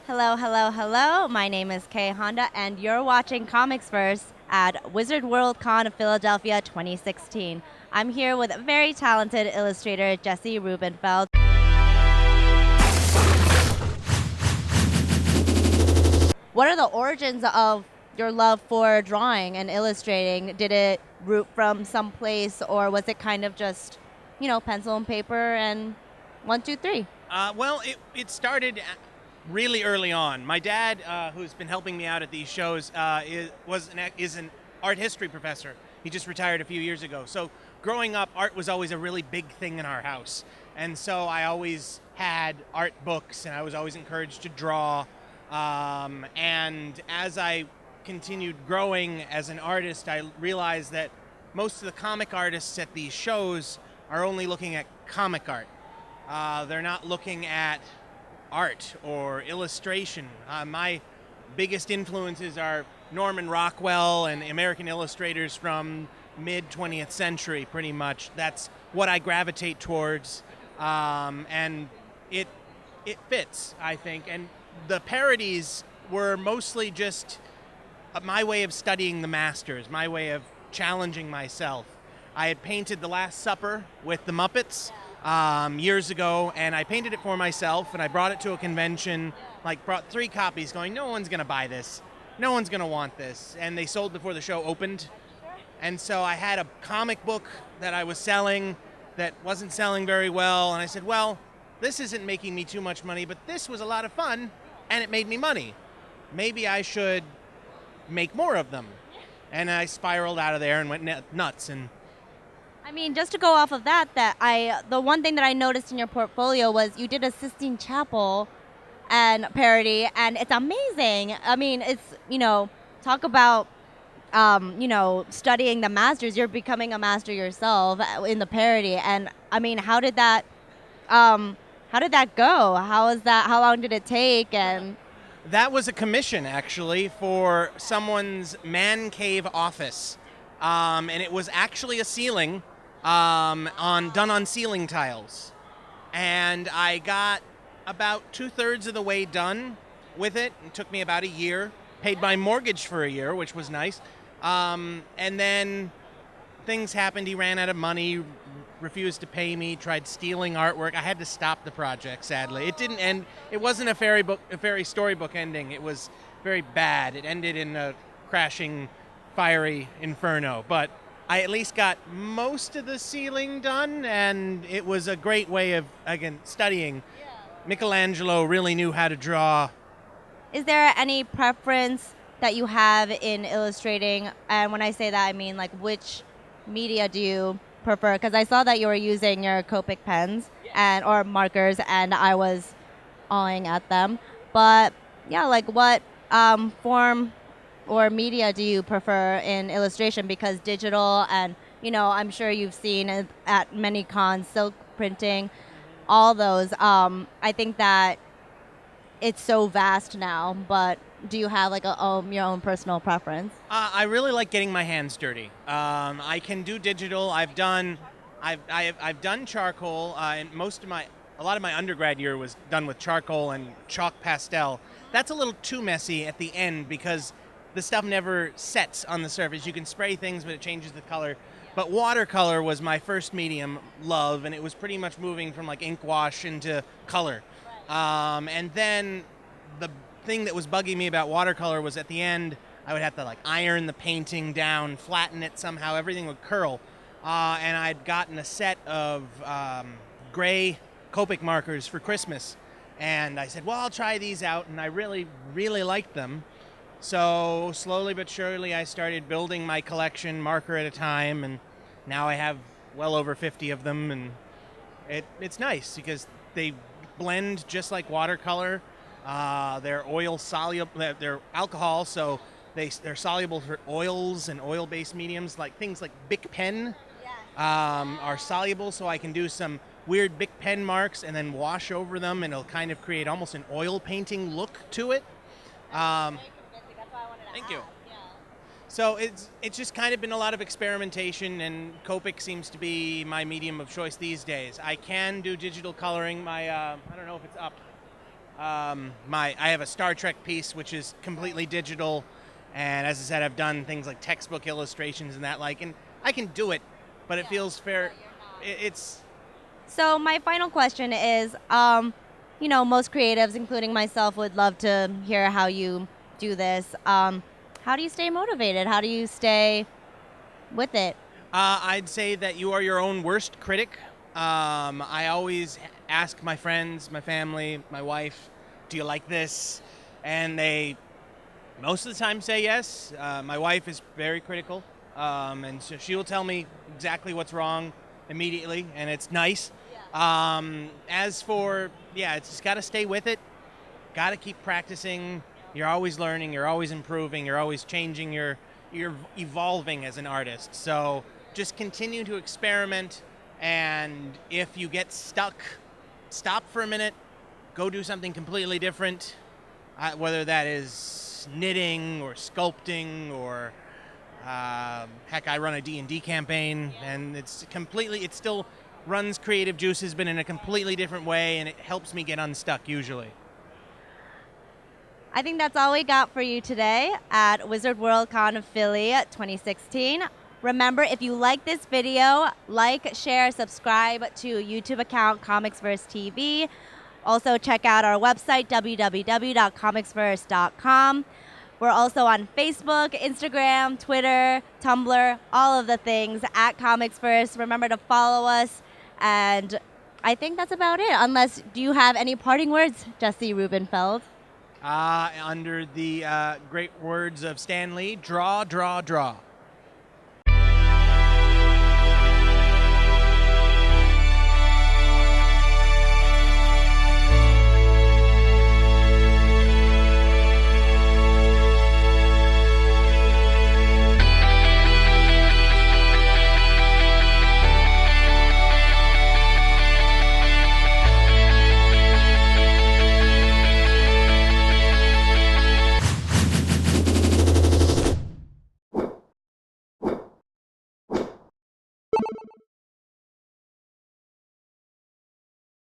Hello, hello, hello. My name is Kay Honda, and you're watching Comicsverse at Wizard World Con of Philadelphia 2016. I'm here with very talented illustrator Jessen Rubenfeld. What are the origins of your love for drawing and illustrating? Did it root from someplace, or was it kind of just, pencil and paper and one, two, three? It started really early on. My dad, who's been helping me out at these shows, is an art history professor. He just retired a few years ago. So growing up, art was always a really big thing in our house. And so I always had art books, and I was always encouraged to draw. And as I continued growing as an artist, I realized that most of the comic artists at these shows are only looking at comic art. They're not looking at art or illustration. My biggest influences are Norman Rockwell and American illustrators from mid 20th century, pretty much. That's what I gravitate towards, and it fits, I think. And the parodies were mostly just my way of studying the masters, my way of challenging myself. I had painted The Last Supper with the Muppets years ago, and I painted it for myself, and I brought it to a convention, brought 3 copies going, no one's going to buy this. No one's going to want this. And they sold before the show opened. And so I had a comic book that I was selling that wasn't selling very well, and I said, well, this isn't making me too much money, but this was a lot of fun, and it made me money. Maybe I should make more of them. And I spiraled out of there and went nuts. And Just to go off of that, the one thing that I noticed in your portfolio was you did a Sistine Chapel and parody, and it's amazing. Talk about studying the masters. You're becoming a master yourself in the parody, and how did that go? How long did it take? And that was a commission, actually, for someone's man cave office. And it was actually a ceiling done on ceiling tiles. And I got about 2/3 of the way done with it. It took me about a year. Paid my mortgage for a year, which was nice. And then things happened. He ran out of money, refused to pay me, tried stealing artwork. I had to stop the project, sadly. It didn't end. It wasn't a fairy storybook ending. It was very bad. It ended in a crashing, fiery inferno. But I at least got most of the ceiling done, and it was a great way of, again, studying. Yeah. Michelangelo really knew how to draw. Is there any preference that you have in illustrating? And when I say that, I mean, which media do you prefer? Because I saw that you were using your Copic pens or markers, and I was awing at them. But yeah, what form or media do you prefer in illustration? Because digital and, I'm sure you've seen at many cons, silk printing, all those. I think that it's so vast now, but do you have your own personal preference? I really like getting my hands dirty. I can do digital. I've done charcoal, and a lot of my undergrad year was done with charcoal and chalk pastel. That's a little too messy at the end because the stuff never sets on the surface. You can spray things, but it changes the color. But watercolor was my first medium love, and it was pretty much moving from ink wash into color. And then the thing that was bugging me about watercolor was at the end, I would have to iron the painting down, flatten it somehow, everything would curl. And I'd gotten a set of gray Copic markers for Christmas. And I said, well, I'll try these out, and I really, really liked them. So slowly but surely I started building my collection marker at a time, and now I have well over 50 of them, and it's nice because they blend just like watercolor. They're oil soluble. They're alcohol, so they're soluble for oils and oil-based mediums. Things like Bic pen are soluble, so I can do some weird Bic pen marks and then wash over them, and it'll kind of create almost an oil painting look to it. Thank you. Yeah. So it's just kind of been a lot of experimentation, and Copic seems to be my medium of choice these days. I can do digital coloring. I don't know if it's up. I have a Star Trek piece which is completely digital, and as I said, I've done things like textbook illustrations and that and I can do it, but it feels fair. It's So my final question is, most creatives, including myself, would love to hear how you do this. How do you stay motivated? How do you stay with it? I'd say that you are your own worst critic. I always ask my friends, my family, my wife, do you like this? And they most of the time say yes. My wife is very critical, and so she will tell me exactly what's wrong immediately, and it's nice. As for, it's just got to stay with it. Got to keep practicing. You're always learning. You're always improving. You're always changing. You're evolving as an artist. So just continue to experiment. And if you get stuck, stop for a minute. Go do something completely different. Whether that is knitting or sculpting or heck, I run a D&D campaign, and it still runs creative juices, but in a completely different way, and it helps me get unstuck usually. I think that's all we got for you today at Wizard World Con of Philly 2016. Remember, if you like this video, like, share, subscribe to YouTube account Comicsverse TV. Also, check out our website, www.comicsverse.com. We're also on Facebook, Instagram, Twitter, Tumblr, all of the things at Comicsverse. Remember to follow us. And I think that's about it. Unless, do you have any parting words, Jessen Rubenfeld? Under the great words of Stan Lee, draw, draw, draw.